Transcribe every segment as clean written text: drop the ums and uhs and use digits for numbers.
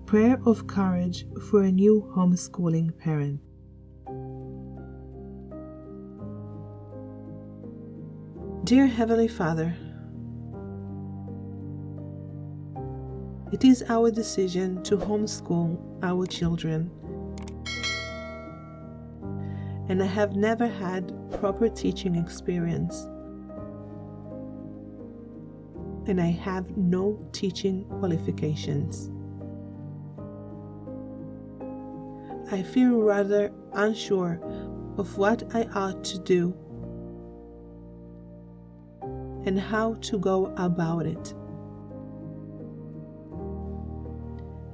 Prayer of Courage for a New Homeschooling Parent. Dear Heavenly Father, it is our decision to homeschool our children, and I have never had proper teaching experience, and I have no teaching qualifications. I feel rather unsure of what I ought to do and how to go about it.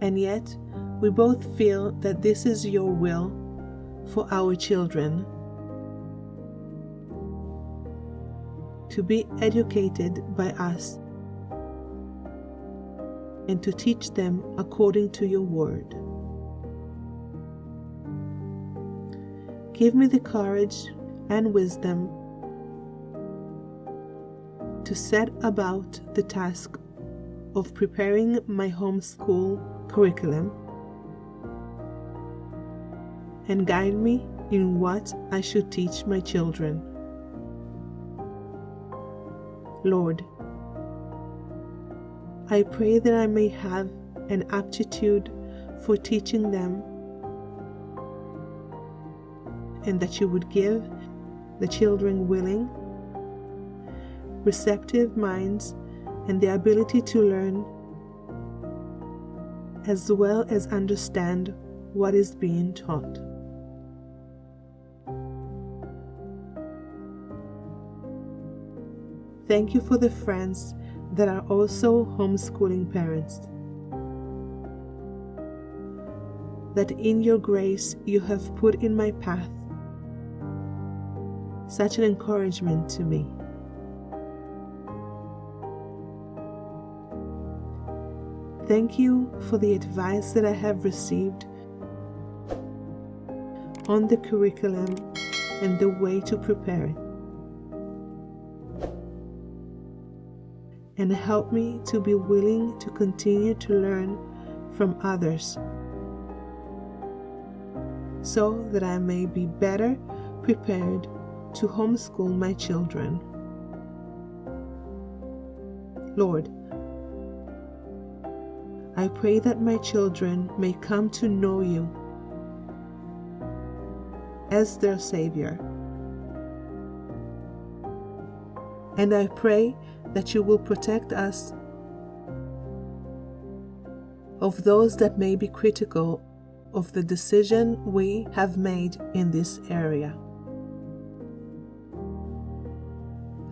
And yet, we both feel that this is your will for our children, to be educated by us and to teach them according to your word. Give me the courage and wisdom to set about the task of preparing my homeschool curriculum, and guide me in what I should teach my children. Lord, I pray that I may have an aptitude for teaching them, and that you would give the children willing, receptive minds and the ability to learn, as well as understand what is being taught. Thank you for the friends that are also homeschooling parents, that in your grace you have put in my path such an encouragement to me. Thank you for the advice that I have received on the curriculum and the way to prepare it. And help me to be willing to continue to learn from others, so that I may be better prepared to homeschool my children. Lord, I pray that my children may come to know you as their Savior. And I pray that you will protect us of those that may be critical of the decision we have made in this area.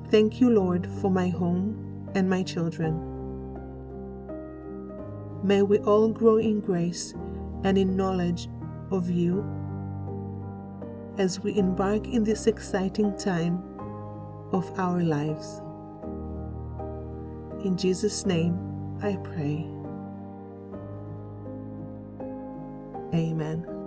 Thank you, Lord, for my home and my children. May we all grow in grace and in knowledge of you as we embark in this exciting time of our lives. In Jesus' name I pray. Amen.